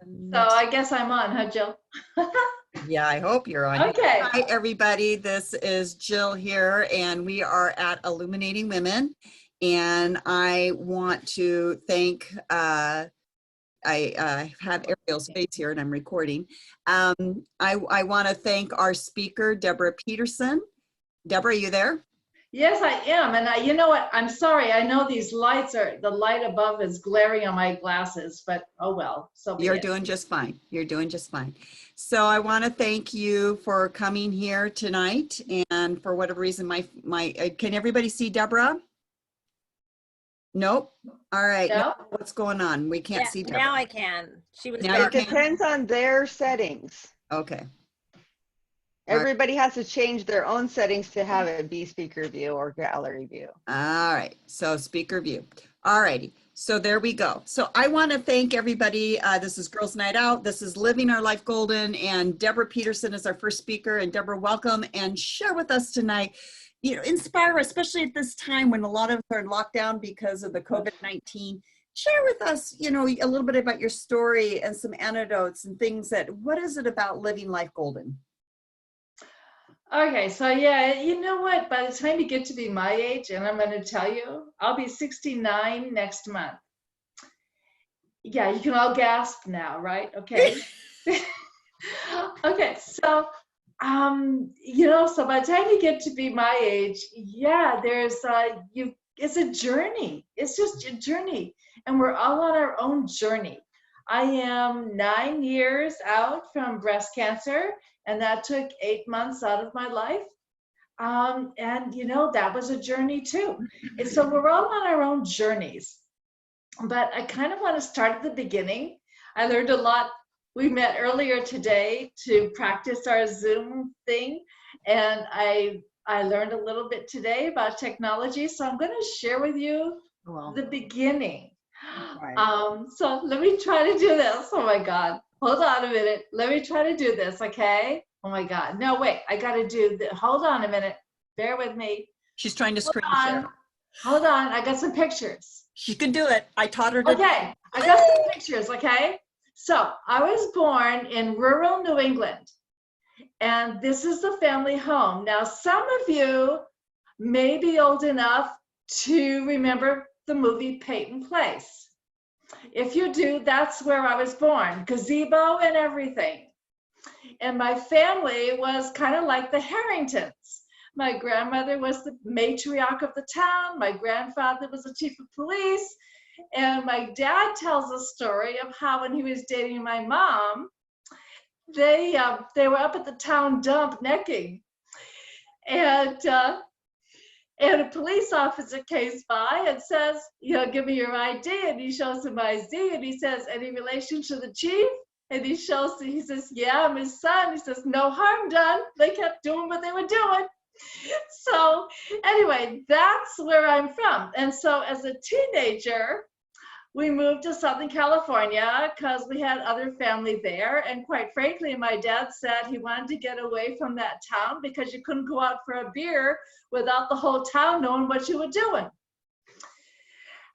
So I guess I'm on, huh, Jill? Yeah, I hope you're on. Okay. Hi, everybody. This is Jill here, and we are at Illuminating Women. And I want to thank, I have Ariel's face here and I'm recording. I want to thank our speaker, Deborah Peterson. Deborah, are you there? Yes, I am. And you know what? I'm sorry. I know these lights the light above is glaring on my glasses, but oh well. So You're doing just fine. You're doing just fine. So I want to thank you for coming here tonight. And for whatever reason, can everybody see Deborah? Nope. All right. No? What's going on? We can't see Deborah. Now I can. She was. Now It depends on their settings. Okay. Everybody has to change their own settings to have it be speaker view or gallery view. All right. So speaker view. All righty. So there we go. So I want to thank everybody. This is Girls Night Out. This is Living Our Life Golden. And Deborah Peterson is our first speaker. And Deborah, welcome, and share with us tonight. You know, inspire, especially at this time when a lot of us are in lockdown because of the COVID-19. Share with us, you know, a little bit about your story and some anecdotes and things what is it about living life golden? Okay, so yeah, you know what? By the time you get to be my age, and I'm going to tell you, I'll be 69 next month. Yeah, you can all gasp now, right? Okay. Okay, so you know, so by the time you get to be my age, yeah, it's a journey. It's just a journey, and we're all on our own journey. I am 9 years out from breast cancer, and that took 8 months out of my life. And you know, that was a journey too. And so we're all on our own journeys. But I kind of want to start at the beginning. I learned a lot. We met earlier today to practice our Zoom thing, and I learned a little bit today about technology. So I'm going to share with you the beginning. Right. So let me try to do this. Oh my God. Hold on a minute. Let me try to do this, okay? Oh my God. No, wait. I got to do this. Hold on a minute. Bear with me. She's trying to screen share. Hold on. I got some pictures. She can do it. I taught her to. Okay. I got some pictures, okay? So I was born in rural New England, and this is the family home. Now, some of you may be old enough to remember the movie Peyton Place. If you do, that's where I was born, gazebo and everything. And my family was kind of like the Harringtons. My grandmother was the matriarch of the town. My grandfather was the chief of police. And my dad tells a story of how when he was dating my mom, they were up at the town dump necking. And a police officer comes by and says, you know, give me your ID. And he shows him my ID, and he says, any relation to the chief? And he says, yeah, I'm his son. He says, no harm done. They kept doing what they were doing. So anyway, that's where I'm from. And so as a teenager, we moved to Southern California because we had other family there. And quite frankly, my dad said he wanted to get away from that town because you couldn't go out for a beer without the whole town knowing what you were doing.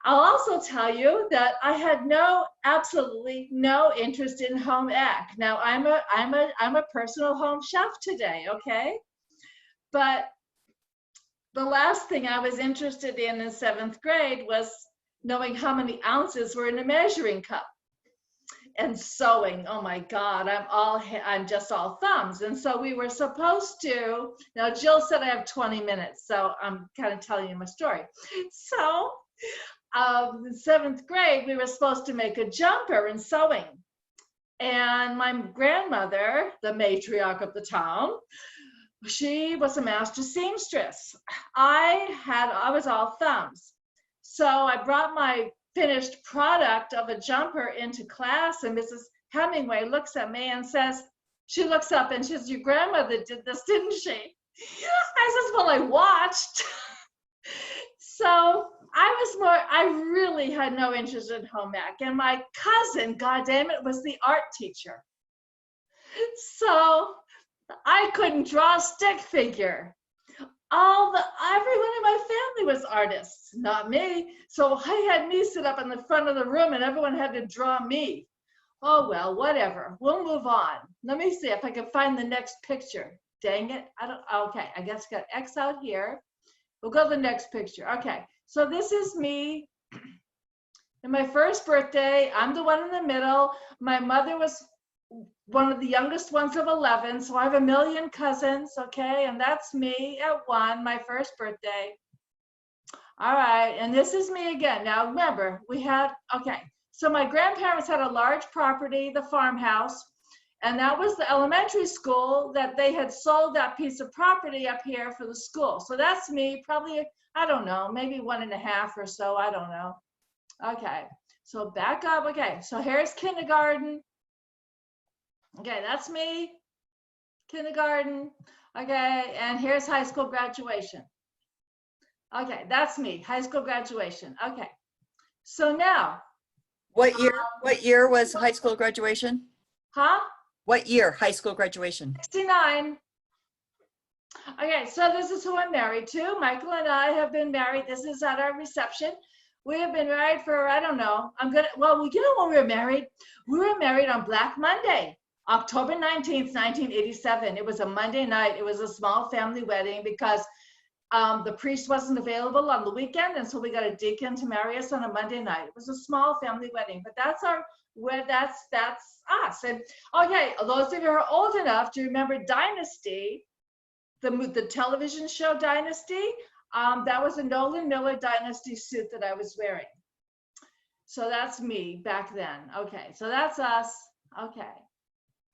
I'll also tell you that I had absolutely no interest in home ec. Now I'm a personal home chef today, okay? But the last thing I was interested in 7th grade was knowing how many ounces were in a measuring cup. And sewing, oh my God, I'm just all thumbs. And so we were supposed to, now Jill said I have 20 minutes, so I'm kind of telling you my story. So in 7th grade, we were supposed to make a jumper in sewing. And my grandmother, the matriarch of the town, she was a master seamstress. I was all thumbs. So I brought my finished product of a jumper into class, and Mrs. Hemingway looks at me and says, she looks up and she says, your grandmother did this, didn't she? I says, well, I watched. So I really had no interest in home ec. And my cousin, God damn it, was the art teacher. So I couldn't draw a stick figure. Everyone in my family was artists, not me. So I had me sit up in the front of the room and everyone had to draw me. Oh, well, whatever. We'll move on. Let me see if I can find the next picture. Dang it. I don't, okay, I guess I got X out here. We'll go to the next picture. Okay, so this is me in my first birthday. I'm the one in the middle. My mother was one of the youngest ones of 11, so I have a million cousins, okay? And that's me at 1, my first birthday. All right, and this is me again. Now remember, we had, okay, so my grandparents had a large property, the farmhouse, and that was the elementary school that they had sold that piece of property up here for the school. So that's me, probably, I don't know, maybe 1.5 or so, I don't know. Okay, so back up, okay, so here's kindergarten. Okay, that's me, kindergarten. Okay, and here's high school graduation. Okay, that's me, high school graduation. Okay, so now. What year was high school graduation? Huh? What year, high school graduation? 69. Okay, so this is who I'm married to. Michael and I have been married. This is at our reception. We have been married for, I don't know, well, you know when we were married? We were married on Black Monday, October 19th, 1987. It was a Monday night. It was a small family wedding because the priest wasn't available on the weekend, and so we got a deacon to marry us on a Monday night. It was a small family wedding, but that's us. And okay, those of you who are old enough to remember Dynasty, the television show Dynasty, that was a Nolan Miller Dynasty suit that I was wearing. So that's me back then. Okay, so that's us. Okay,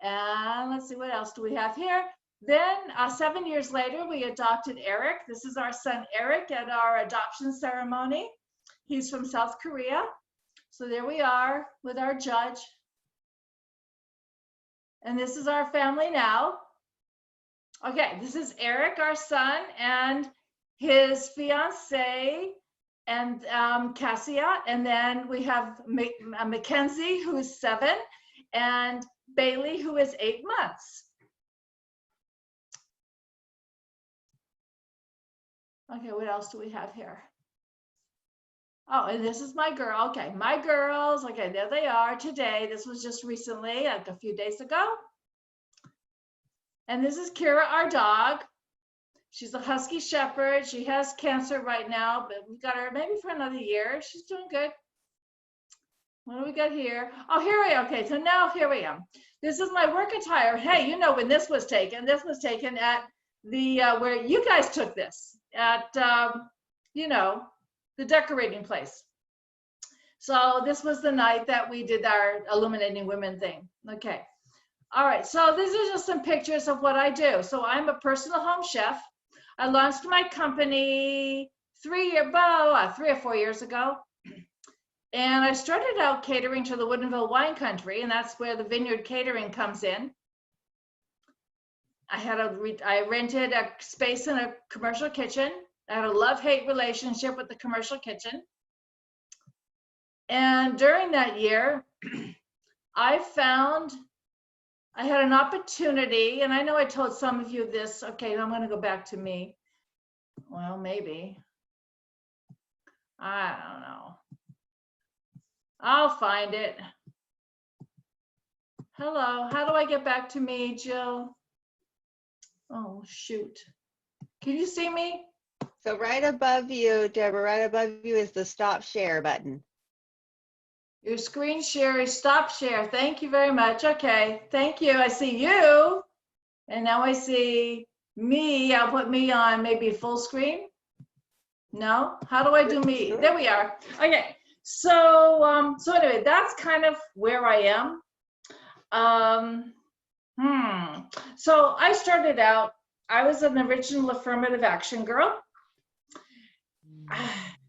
and let's see, what else do we have here? Then 7 years later, we adopted Eric. This is our son Eric at our adoption ceremony. He's from South Korea. So there we are with our judge. And this is our family now. Okay, this is Eric, our son, and his fiance, and Cassia. And then we have Mackenzie, who is 7, and Bailey, who is 8 months. Okay, what else do we have here? Oh, and this is my girl. Okay, my girls. Okay, there they are today. This was just recently, like a few days ago. And this is Kira, our dog. She's a Husky Shepherd. She has cancer right now, but we've got her maybe for another year. She's doing good. What do we got here? Oh, here we are. Okay, so now here we am. This is my work attire. Hey, you know when this was taken at the, where you guys took this, at, you know, the decorating place. So this was the night that we did our Illuminating Women thing. Okay. All right, so these are just some pictures of what I do. So I'm a personal home chef. I launched my company 3 or 4 years ago. And I started out catering to the Woodinville wine country, and that's where the vineyard catering comes in. I rented a space in a commercial kitchen. I had a love-hate relationship with the commercial kitchen. And during that year, I had an opportunity, and I know I told some of you this. Okay, I'm going to go back to me. Well, maybe. I don't know. I'll find it. Hello, how do I get back to me, Jill? Oh, shoot. Can you see me? So right above you, Deborah, right above you is the stop share button. Your screen share is stop share. Thank you very much. Okay, thank you. I see you. And now I see me. I'll put me on maybe full screen. No? How do I do me? Sure. There we are. Okay. So, so anyway, that's kind of where I am. So I started out, I was an original affirmative action girl.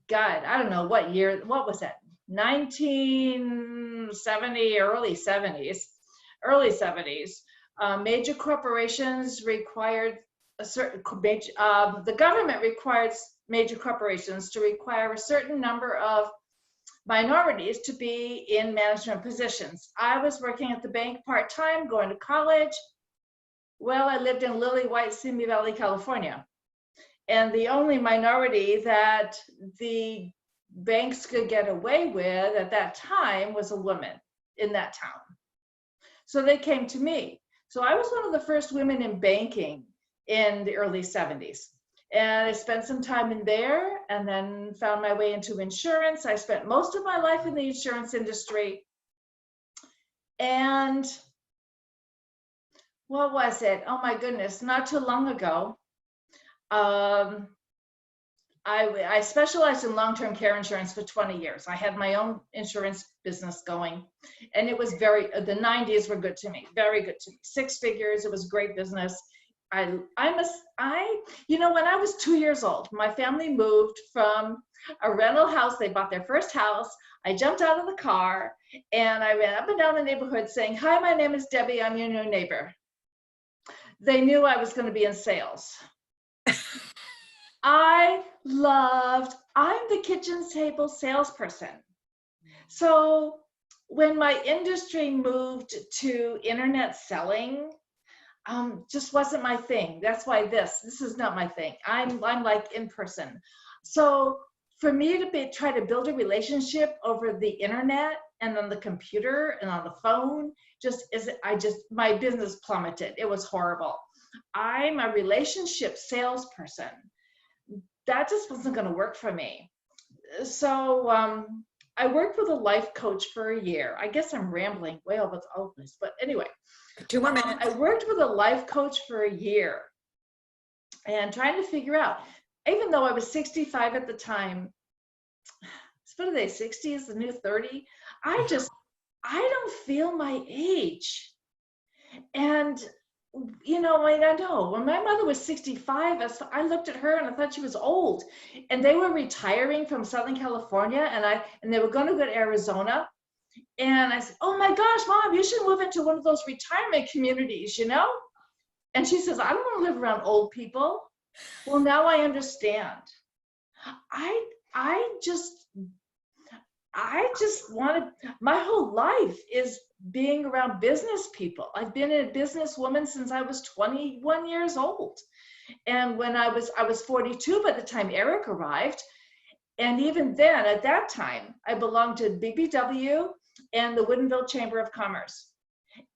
God, I don't know what year, what was that? 1970, early 70s. Major corporations required a certain, the government requires major corporations to require a certain number of minorities to be in management positions. I was working at the bank part-time, going to college. Well, I lived in Lily White, Simi Valley, California. And the only minority that the banks could get away with at that time was a woman in that town. So they came to me. So I was one of the first women in banking in the early 70s. And I spent some time in there and then found my way into insurance. I spent most of my life in the insurance industry. And what was it? Oh my goodness, not too long ago. I specialized in long-term care insurance for 20 years. I had my own insurance business going, and it was the 90s were good to me, very good to me. 6 figures, it was great business. When I was 2 years old, my family moved from a rental house. They bought their first house. I jumped out of the car and I ran up and down the neighborhood saying, "Hi, my name is Debbie. I'm your new neighbor." They knew I was going to be in sales. I'm the kitchen table salesperson. So when my industry moved to internet selling, just wasn't my thing. That's why this is not my thing. I'm like in person. So for me to try to build a relationship over the internet and on the computer and on the phone, my business plummeted. It was horrible. I'm a relationship salesperson. That just wasn't going to work for me. So I worked with a life coach for a year. I guess I'm rambling way over this, but anyway. 2 more minutes. I worked with a life coach for a year and trying to figure out, even though I was 65 at the time, what are they, 60 is the new 30? I don't feel my age. And, I know when my mother was 65, I looked at her and I thought she was old. And they were retiring from Southern California and they were going to go to Arizona. And I said, "Oh my gosh, Mom, you should move into one of those retirement communities, And she says, "I don't want to live around old people." Well, now I understand. I just wanted, my whole life is being around business people. I've been a businesswoman since I was 21 years old. And when I was 42 by the time Eric arrived. And even then, at that time, I belonged to BBW and the Woodinville Chamber of Commerce.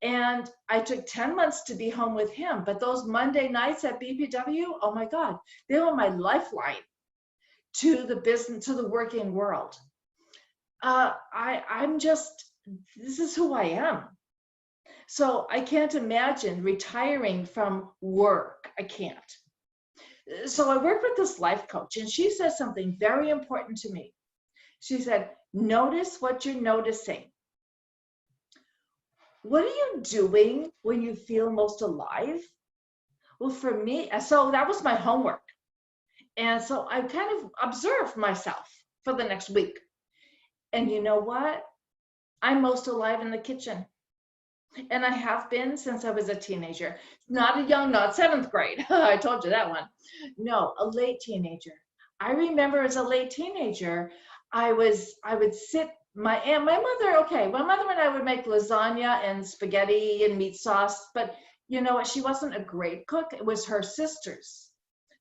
And I took 10 months to be home with him. But those Monday nights at BBW, oh my God, they were my lifeline to the business, to the working world. This is who I am. So I can't imagine retiring from work. I can't. So I worked with this life coach, and she said something very important to me. She said, "Notice what you're noticing. What are you doing when you feel most alive?" Well, for me, so that was my homework. And so I kind of observed myself for the next week. And you know what? I'm most alive in the kitchen. And I have been since I was a teenager. Not 7th grade. I told you that one. No, a late teenager. I remember as a late teenager, I would sit, my mother and I would make lasagna and spaghetti and meat sauce, but you know what? She wasn't a great cook. It was her sisters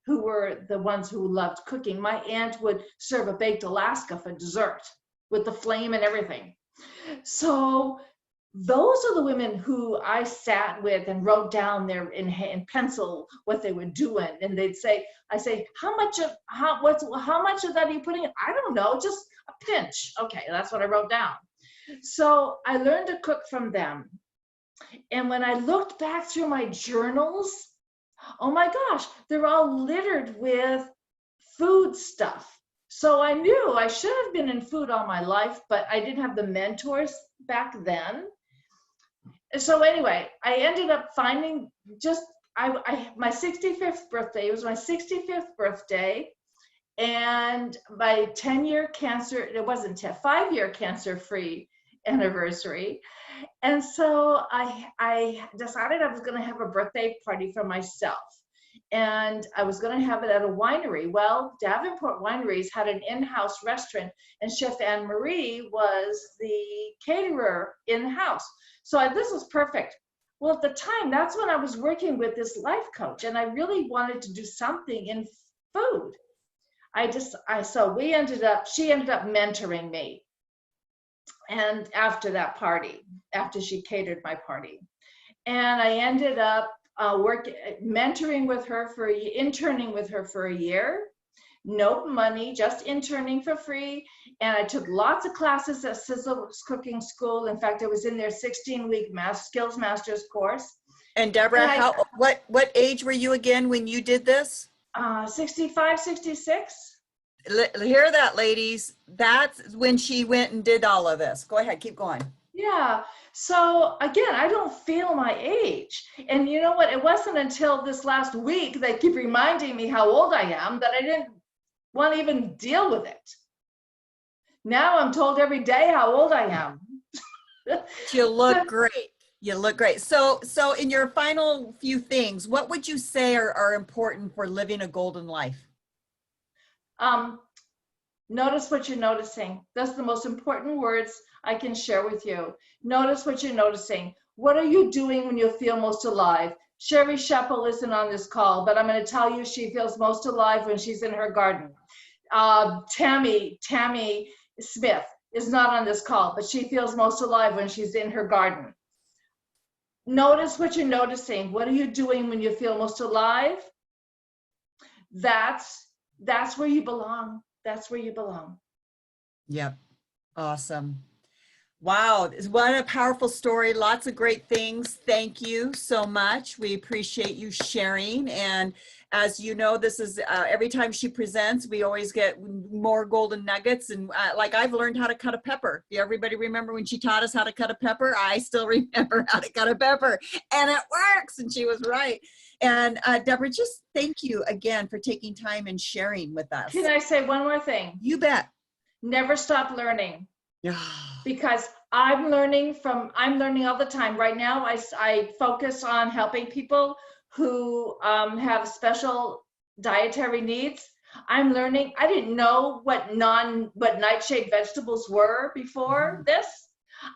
who were the ones who loved cooking. My aunt would serve a baked Alaska for dessert with the flame and everything. So those are the women who I sat with and wrote down there in pencil what they were doing. And they'd say, how much of that are you putting in? I don't know, just a pinch. Okay, that's what I wrote down. So I learned to cook from them. And when I looked back through my journals, oh my gosh, they're all littered with food stuff. So I knew I should have been in food all my life, but I didn't have the mentors back then. So anyway, I ended up finding my 65th birthday. It was my 65th birthday, and my 10-year cancer, it wasn't 10, 5-year cancer-free anniversary. And so I decided I was going to have a birthday party for myself. And I was going to have it at a winery. Well, Davenport Wineries had an in-house restaurant, and Chef Anne Marie was the caterer in-house. So this was perfect. Well, at the time, that's when I was working with this life coach, and I really wanted to do something in food. She ended up mentoring me. and after that party, after she catered my party. And I ended up interning with her for a year. No money, just interning for free. And I took lots of classes at Sizzle's Cooking School. In fact, I was in their 16-week skills master's course. And Deborah, what age were you again when you did this? 65, 66. Hear that, ladies? That's when she went and did all of this. Go ahead, keep going. Yeah. So again, I don't feel my age. And you know what? It wasn't until this last week they keep reminding me how old I am that I didn't want to even deal with it. Now I'm told every day how old I am. You look great. You look great. So in your final few things, what would you say are important for living a golden life? Notice what you're noticing. That's the most important words I can share with you. Notice what you're noticing. What are you doing when you feel most alive? Sherry Sheppel isn't on this call, but I'm going to tell you she feels most alive when she's in her garden. Tammy Smith is not on this call, but she feels most alive when she's in her garden. Notice what you're noticing. What are you doing when you feel most alive? That's where you belong. That's where you belong. Yep. Awesome. Wow. What a powerful story. Lots of great things. Thank you so much. We appreciate you sharing. And as you know, this is every time she presents, we always get more golden nuggets. And like I've learned how to cut a pepper. Do everybody remember when she taught us how to cut a pepper? I still remember how to cut a pepper, and it works. And she was right. And Deborah, just thank you again for taking time and sharing with us. Can I say one more thing? You bet. Never stop learning. Because I'm learning all the time. Right now, I focus on helping people who have special dietary needs. I'm learning. I didn't know what nightshade vegetables were before this.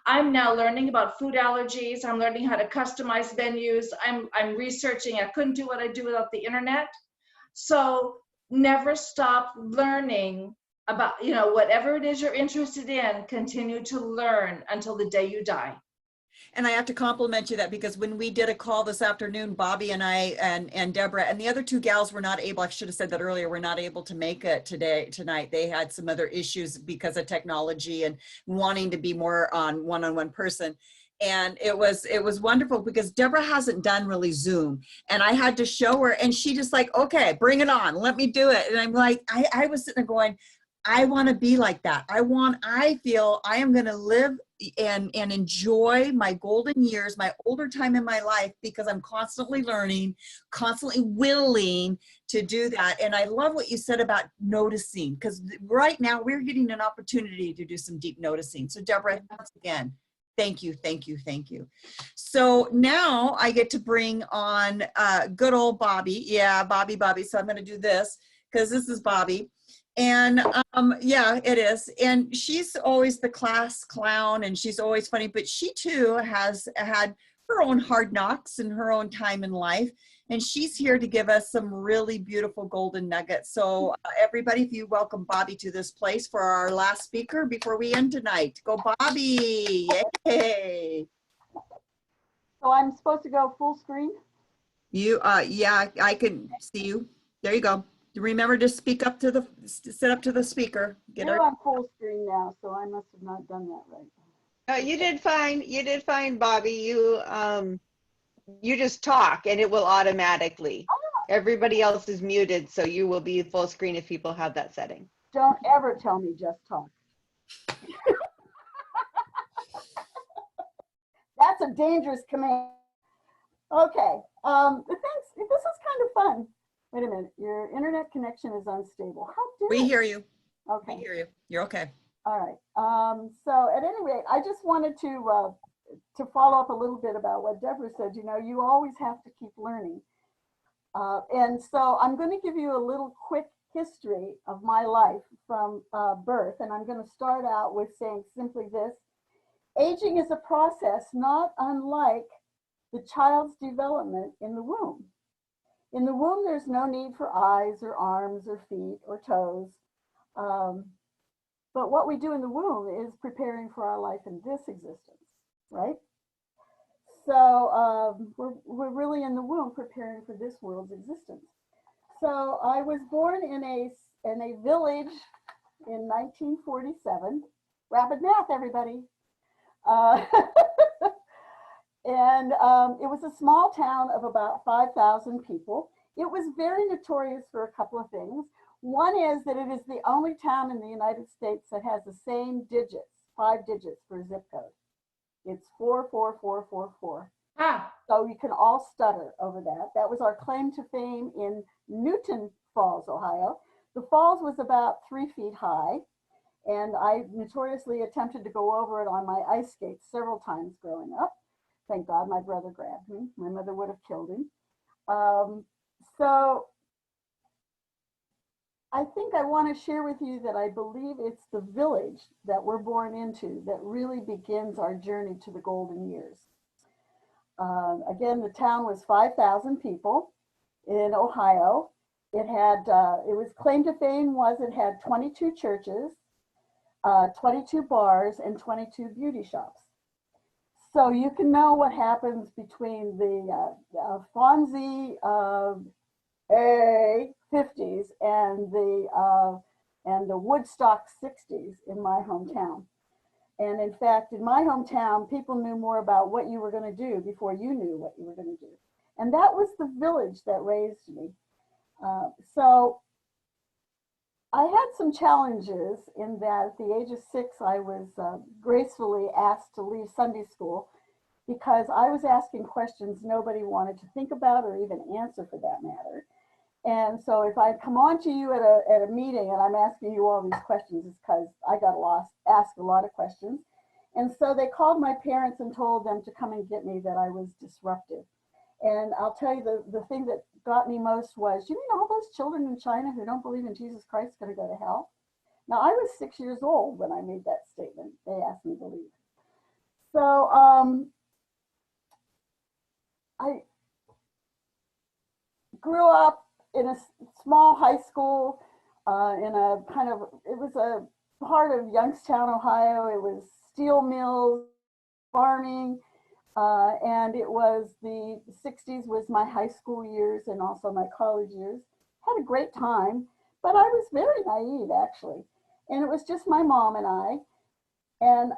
I'm now learning about food allergies. I'm learning how to customize menus. I'm researching. I couldn't do what I do without the internet. So never stop learning about, whatever it is you're interested in. Continue to learn until the day you die. And I have to compliment you that, because when we did a call this afternoon, Bobbi and I and Deborah and the other two gals were not able, I should have said that earlier, we're not able to make it tonight. They had some other issues because of technology and wanting to be more on one-on-one person. And it was wonderful because Deborah hasn't done really Zoom, and I had to show her, and she just like, okay, bring it on, let me do it. And I'm like, I was sitting there going, I want to be like that. I feel I am going to live and enjoy my golden years, my older time in my life, because I'm constantly learning, constantly willing to do that. And I love what you said about noticing, because right now we're getting an opportunity to do some deep noticing. So Deborah, once again, thank you, thank you, thank you. So now I get to bring on good old Bobbi. Yeah, Bobbi. So I'm going to do this because this is Bobbi. And yeah, it is. And she's always the class clown, and she's always funny, but she too has had her own hard knocks and her own time in life. And she's here to give us some really beautiful golden nuggets. So everybody, if you welcome Bobbi to this place for our last speaker before we end tonight. Go Bobbi. Yay. So I'm supposed to go full screen? You, yeah, I can see you. There you go. Remember to speak up to sit up to the speaker. You're on full screen now, so I must have not done that right. You did fine. You did fine, Bobbi. You just talk and it will automatically. Everybody else is muted, so you will be full screen if people have that setting. Don't ever tell me just talk. That's a dangerous command. Okay. Thanks. This is kind of fun. Wait a minute, your internet connection is unstable. How dare we hear you. Okay. We hear you. You're okay. All right. So at any rate, I just wanted to follow up a little bit about what Deborah said. You always have to keep learning. And so I'm going to give you a little quick history of my life from birth. And I'm going to start out with saying simply this: aging is a process not unlike the child's development in the womb. In the womb, there's no need for eyes or arms or feet or toes. But what we do in the womb is preparing for our life in this existence, right? So we're really in the womb preparing for this world's existence. So I was born in a village in 1947. Rapid math, everybody. And it was a small town of about 5,000 people. It was very notorious for a couple of things. One is that it is the only town in the United States that has the same digits, 5 digits for a zip code. It's 44444. Ah, So you can all stutter over that. That was our claim to fame in Newton Falls, Ohio. The falls was about 3 feet high, and I notoriously attempted to go over it on my ice skates several times growing up. Thank God my brother grabbed me. My mother would have killed him. So I think I want to share with you that I believe it's the village that we're born into that really begins our journey to the golden years. Again, the town was 5,000 people in Ohio. It was claim to fame was it had 22 churches, 22 bars, and 22 beauty shops. So you can know what happens between the Fonzie A50s and the Woodstock 60s in my hometown. And in fact, in my hometown, people knew more about what you were going to do before you knew what you were going to do. And that was the village that raised me. So I had some challenges in that at the age of 6, I was gracefully asked to leave Sunday school because I was asking questions nobody wanted to think about or even answer for that matter. And so if I come on to you at a meeting and I'm asking you all these questions, it's because I got asked a lot of questions. And so they called my parents and told them to come and get me, that I was disruptive. And I'll tell you, the thing that got me most was, you mean all those children in China who don't believe in Jesus Christ are going to go to hell? Now, I was 6 years old when I made that statement. They asked me to leave. So I grew up in a small high school in a kind of, it was a part of Youngstown, Ohio. It was steel mills, farming, and it was the 60s was my high school years and also my college years. Had a great time, but I was very naive actually. And it was just my mom and I. And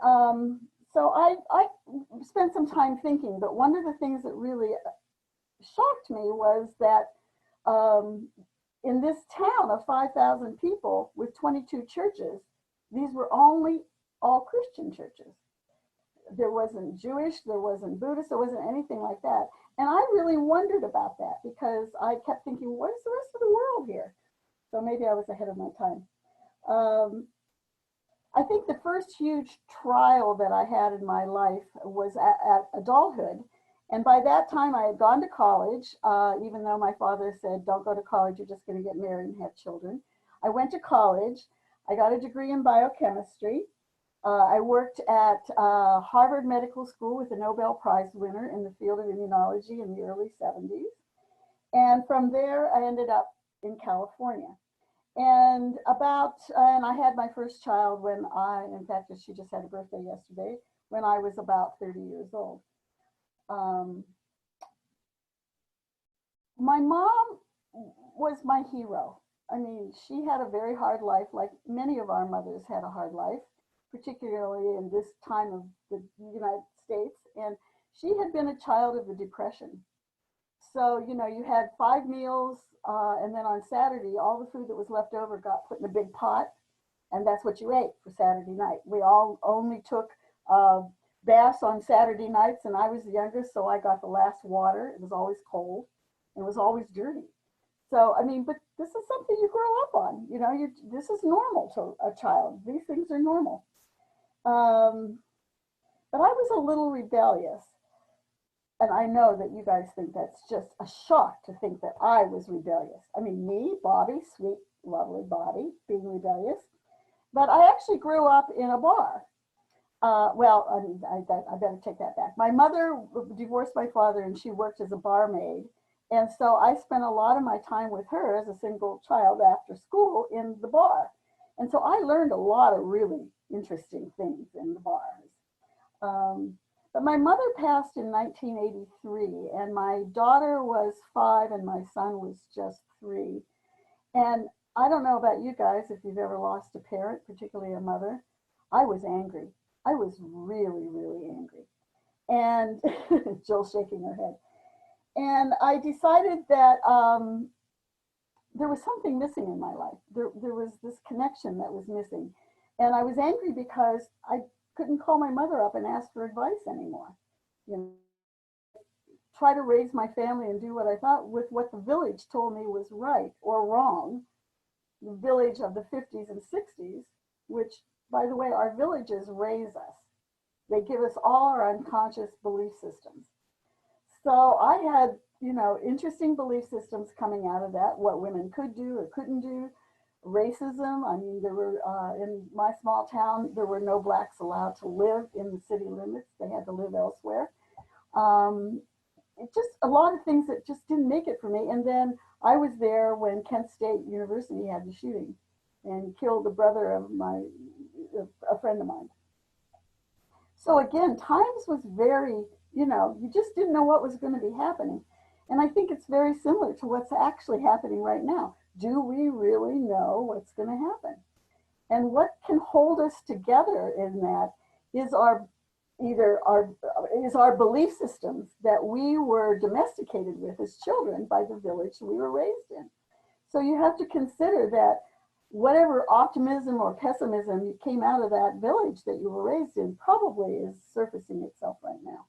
so I spent some time thinking, but one of the things that really shocked me was that in this town of 5,000 people with 22 churches, these were only all Christian churches. There wasn't Jewish, there wasn't Buddhist, there wasn't anything like that. And I really wondered about that because I kept thinking, what is the rest of the world here? So maybe I was ahead of my time. I think the first huge trial that I had in my life was at adulthood. And by that time I had gone to college, even though my father said, don't go to college, you're just gonna get married and have children. I went to college, I got a degree in biochemistry. I worked at Harvard Medical School with a Nobel Prize winner in the field of immunology in the early 70s. And from there, I ended up in California. And I had my first child when in fact, she just had a birthday yesterday, when I was about 30 years old. My mom was my hero. I mean, she had a very hard life, like many of our mothers had a hard life, particularly in this time of the United States. And she had been a child of the Depression. So, you know, you had 5 meals, and then on Saturday, all the food that was left over got put in a big pot, and that's what you ate for Saturday night. We all only took baths on Saturday nights, and I was the youngest, so I got the last water. It was always cold. It was always dirty. So, I mean, but this is something you grow up on. You know, this is normal to a child. These things are normal. But I was a little rebellious. And I know that you guys think that's just a shock to think that I was rebellious. I mean, me, Bobbi, sweet, lovely Bobbi, being rebellious. But I actually grew up in a bar. I better take that back. My mother divorced my father and she worked as a barmaid. And so I spent a lot of my time with her as a single child after school in the bar. And so I learned a lot of really interesting things in the bars. But my mother passed in 1983, and my daughter was 5 and my son was just 3. And I don't know about you guys, if you've ever lost a parent, particularly a mother. I was angry. I was really, really angry. And Jill's shaking her head. And I decided that there was something missing in my life. There was this connection that was missing. And I was angry because I couldn't call my mother up and ask for advice anymore. You know, try to raise my family and do what I thought with what the village told me was right or wrong. The village of the 50s and 60s, which, by the way, our villages raise us. They give us all our unconscious belief systems. So I had, you know, interesting belief systems coming out of that, what women could do or couldn't do. Racism, I mean, there were, in my small town, there were no blacks allowed to live in the city limits. They had to live elsewhere. It just, a lot of things that just didn't make it for me. And then I was there when Kent State University had the shooting and killed the brother of a friend of mine. So again, times was very, you know, you just didn't know what was going to be happening. And I think it's very similar to what's actually happening right now. Do we really know what's going to happen? And what can hold us together in that is our belief systems that we were domesticated with as children by the village we were raised in. So you have to consider that whatever optimism or pessimism came out of that village that you were raised in probably is surfacing itself right now.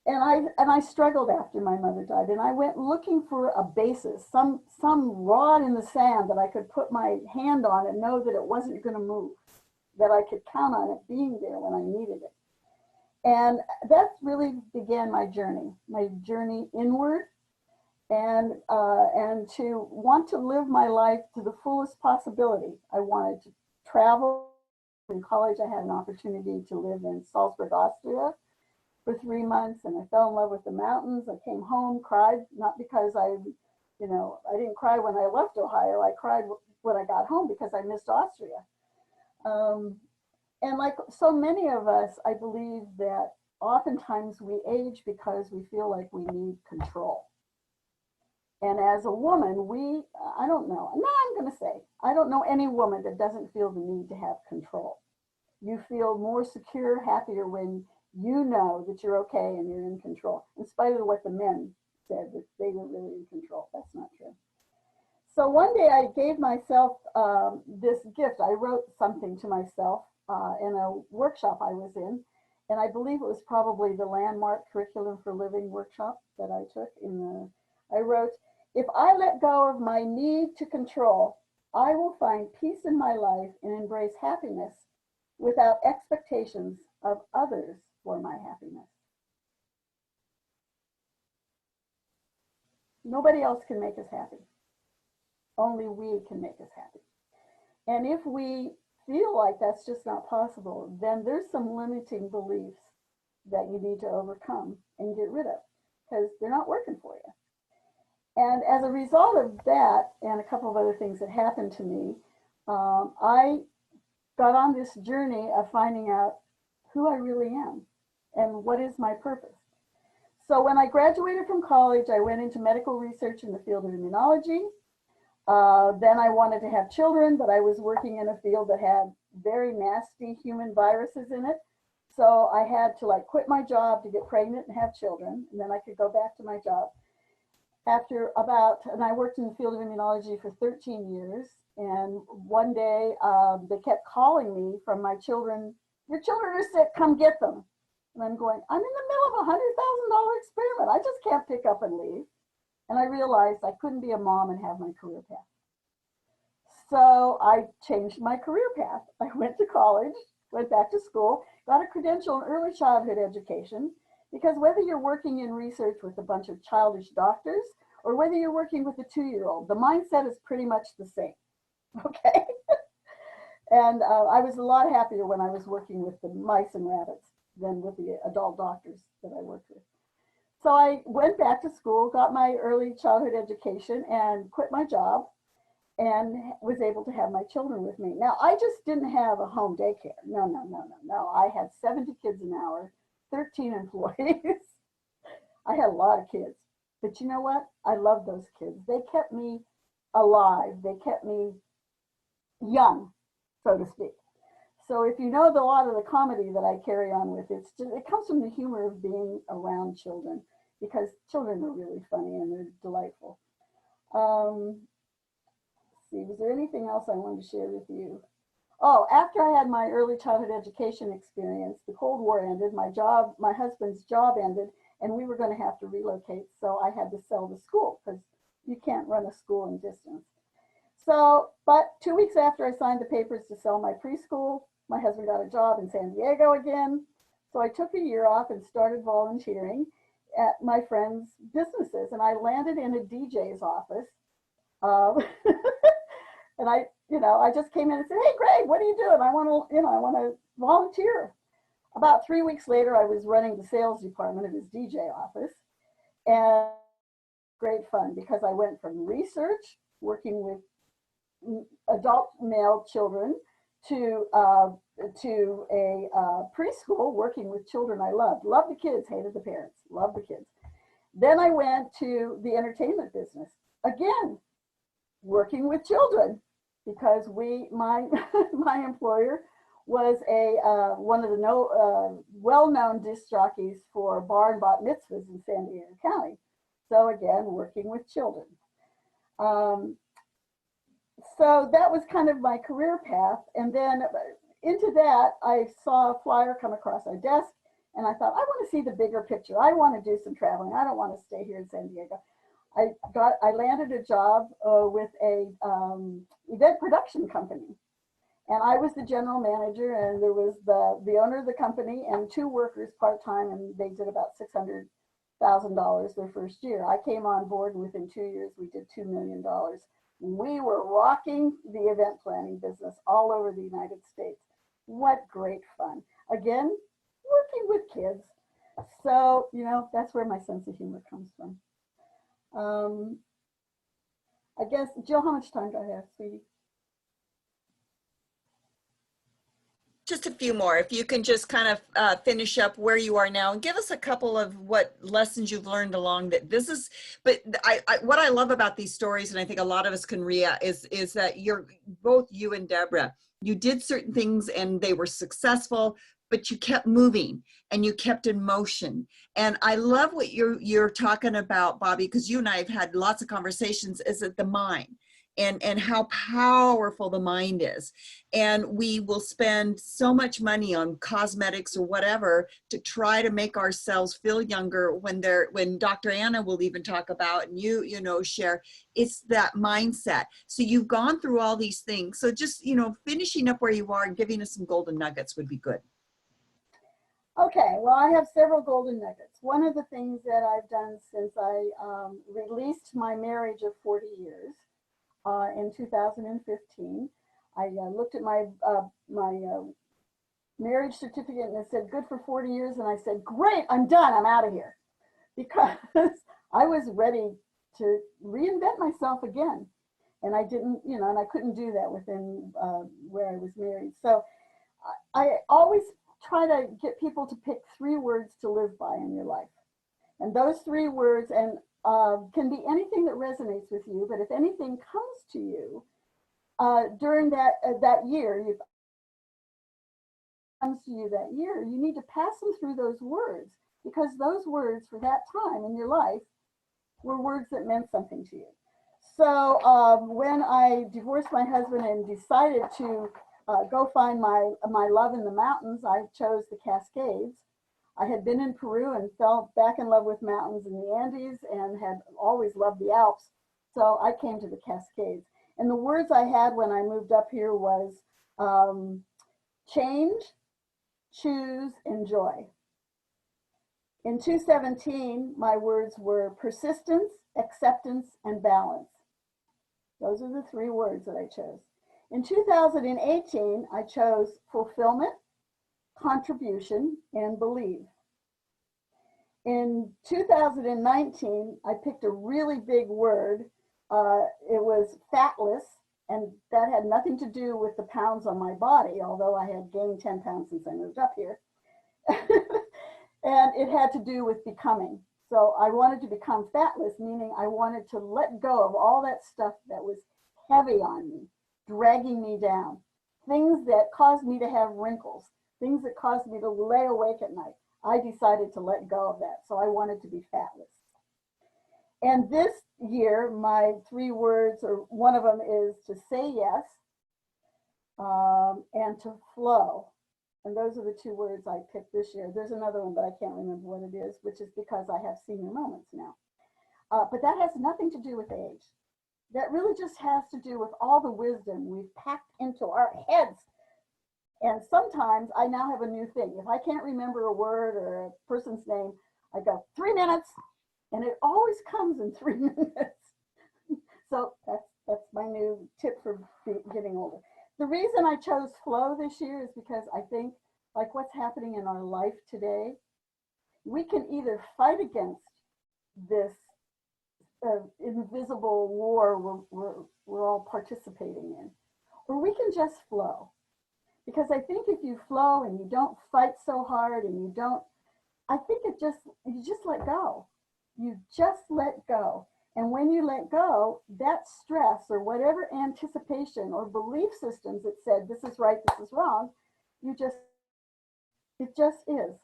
And I struggled after my mother died, and I went looking for a basis, some rod in the sand that I could put my hand on and know that it wasn't going to move, that I could count on it being there when I needed it. And that really began my journey inward, and to want to live my life to the fullest possibility. I wanted to travel. In college, I had an opportunity to live in Salzburg, Austria for 3 months, and I fell in love with the mountains. I came home, cried, not because I didn't cry when I left Ohio. I cried when I got home because I missed Austria. And like so many of us, I believe that oftentimes we age because we feel like we need control. And as a woman, I don't know, now I'm going to say, I don't know any woman that doesn't feel the need to have control. You feel more secure, happier when you know that you're okay and you're in control, in spite of what the men said, that they were really in control. That's not true. So one day I gave myself this gift. I wrote something to myself in a workshop I was in, and I believe it was probably the landmark Curriculum for Living workshop that I took. I wrote, "If I let go of my need to control, I will find peace in my life and embrace happiness without expectations of others for my happiness." Nobody else can make us happy. Only we can make us happy. And if we feel like that's just not possible, then there's some limiting beliefs that you need to overcome and get rid of because they're not working for you. And as a result of that and a couple of other things that happened to me, I got on this journey of finding out who I really am and what is my purpose. So when I graduated from college, I went into medical research in the field of immunology. Then I wanted to have children, but I was working in a field that had very nasty human viruses in it. So I had to quit my job to get pregnant and have children, and then I could go back to my job. And I worked in the field of immunology for 13 years. And one day they kept calling me from my children, "Your children are sick, come get them." And I'm going, I'm in the middle of a $100,000 experiment. I just can't pick up and leave. And I realized I couldn't be a mom and have my career path. So I changed my career path. I went to college, went back to school, got a credential in early childhood education, because whether you're working in research with a bunch of childish doctors or whether you're working with a 2-year-old, the mindset is pretty much the same, okay? And I was a lot happier when I was working with the mice and rabbits than with the adult doctors that I worked with. So I went back to school, got my early childhood education, and quit my job. and was able to have my children with me. Now, I just didn't have a home daycare. No, no, no, no, no. I had 70 kids an hour, 13 employees. I had a lot of kids. But you know what? I love those kids. They kept me alive. They kept me young, so to speak. So if you know a lot of the comedy that I carry on with, it comes from the humor of being around children, because children are really funny and they're delightful. Let's see, was there anything else I wanted to share with you? Oh, after I had my early childhood education experience, the Cold War ended, my husband's job ended, and we were going to have to relocate. So I had to sell the school, because you can't run a school in distance. So, but 2 weeks after I signed the papers to sell my preschool, my husband got a job in San Diego again. So I took a year off and started volunteering at my friends' businesses. And I landed in a DJ's office. And I just came in and said, "Hey, Greg, what are you doing? I want to volunteer." About 3 weeks later, I was running the sales department of his DJ office, and great fun, because I went from research, working with adult male children, to a preschool, working with children I loved. Loved the kids, hated the parents, loved the kids. Then I went to the entertainment business, again, working with children, because my my employer was one of the well-known disc jockeys for bar and bat mitzvahs in San Diego County. So again, working with children. So that was kind of my career path. And then into that, I saw a flyer come across our desk, and I thought, I want to see the bigger picture. I want to do some traveling. I don't want to stay here in San Diego. I landed a job with a event production company. And I was the general manager, and there was the owner of the company and 2 workers part-time, and they did about $600,000 their first year. I came on board, and within 2 years, we did $2 million. We were rocking the event planning business all over the United States. What great fun. Again, working with kids. So, that's where my sense of humor comes from. I guess, Jill, how much time do I have, sweetie? Just a few more. If you can just kind of finish up where you are now and give us a couple of what lessons you've learned along that this is, but what I love about these stories, and I think a lot of us can is that both you and Deborah, you did certain things and they were successful, but you kept moving and you kept in motion. And I love what you're talking about, Bobbi, because you and I have had lots of conversations, is that the mind. And how powerful the mind is. And we will spend so much money on cosmetics or whatever to try to make ourselves feel younger when Dr. Anna will even talk about, and you know, share, it's that mindset. So you've gone through all these things. So just, finishing up where you are and giving us some golden nuggets would be good. Okay, well, I have several golden nuggets. One of the things that I've done since I released my marriage of 40 years, in 2015, I looked at my marriage certificate, and it said good for 40 years, and I said, great, I'm done, I'm out of here, because I was ready to reinvent myself again, and I didn't, and I couldn't do that within where I was married. So I always try to get people to pick 3 words to live by in your life, and those 3 words, and can be anything that resonates with you, but if anything comes to you during that year, you need to pass them through those words, because those words for that time in your life were words that meant something to you. So when I divorced my husband and decided to go find my love in the mountains, I chose the Cascades. I had been in Peru and fell back in love with mountains in the Andes and had always loved the Alps. So I came to the Cascades. And the words I had when I moved up here was change, choose, enjoy. In 2017, my words were persistence, acceptance, and balance. Those are the 3 words that I chose. In 2018, I chose fulfillment, contribution, and believe. In 2019, I picked a really big word. It was fatless, And that had nothing to do with the pounds on my body, although I had gained 10 pounds since I moved up here. And it had to do with becoming. So I wanted to become fatless, meaning I wanted to let go of all that stuff that was heavy on me, dragging me down, things that caused me to have wrinkles, things that caused me to lay awake at night. I decided to let go of that. So I wanted to be fatless. And this year, my 3 words, or one of them is to say yes and to flow. And those are the 2 words I picked this year. There's another one, but I can't remember what it is, which is because I have senior moments now. But that has nothing to do with age. That really just has to do with all the wisdom we've packed into our heads. And sometimes I now have a new thing. If I can't remember a word or a person's name, I go 3 minutes, and it always comes in 3 minutes. So that's my new tip for getting older. The reason I chose flow this year is because I think, like what's happening in our life today, we can either fight against this invisible war we're all participating in, or we can just flow. Because I think if you flow and you don't fight so hard and you don't, I think you just let go. You just let go. And when you let go, that stress or whatever anticipation or belief systems that said this is right, this is wrong, it just is.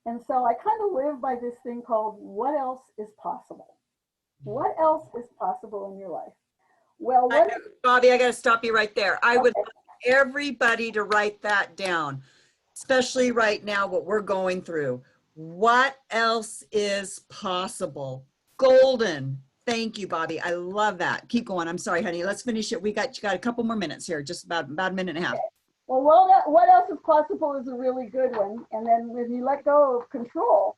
And so I kind of live by this thing called what else is possible? What else is possible in your life? Well, Bobbi, I got to stop you right there. I would Okay. like everybody to write that down, especially right now, what we're going through. What else is possible? Golden. Thank you, Bobbi. I love that. Keep going. I'm sorry, honey. Let's finish it. You got a couple more minutes here, just about a minute and a half. Well, what else is possible is a really good one. And then when you let go of control,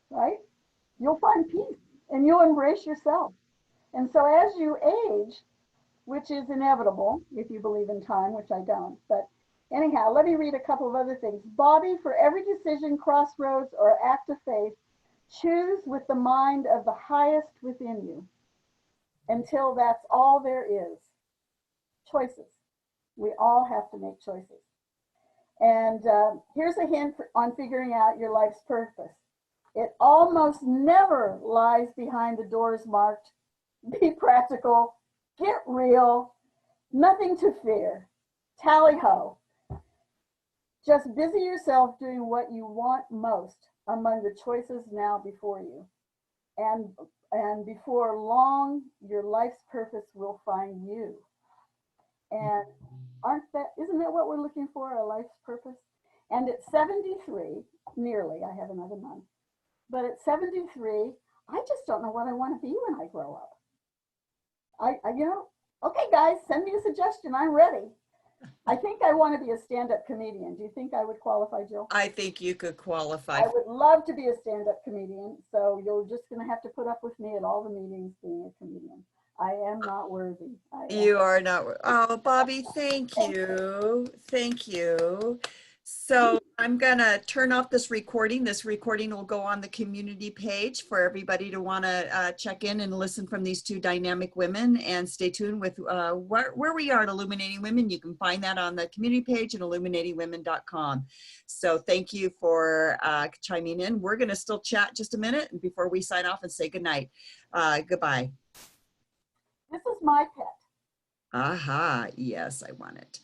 right, you'll find peace and you'll embrace yourself. And so as you age, which is inevitable if you believe in time, which I don't, but anyhow, let me read a couple of other things. Bobbi, for every decision, crossroads, or act of faith, choose with the mind of the highest within you until that's all there is. Choices. We all have to make choices. And here's a hint on figuring out your life's purpose. It almost never lies behind the doors marked, be practical, get real, nothing to fear, tally ho. Just busy yourself doing what you want most among the choices now before you. And before long, your life's purpose will find you. And isn't that what we're looking for, a life's purpose? And at 73, nearly, I have another month, but at 73, I just don't know what I want to be when I grow up. Okay, guys, send me a suggestion. I'm ready. I think I want to be a stand-up comedian. Do you think I would qualify, Jill? I think you could qualify. I would love to be a stand-up comedian. So you're just going to have to put up with me at all the meetings being a comedian. I am not worthy. You are not. Oh, Bobbi, thank you. Thank you. So I'm going to turn off this recording. This recording will go on the community page for everybody to want to check in and listen from these 2 dynamic women, and stay tuned with where we are at Illuminating Women. You can find that on the community page at illuminatingwomen.com. So thank you for chiming in. We're going to still chat just a minute before we sign off and say goodnight. Goodbye. This is my pet. Aha, yes, I want it.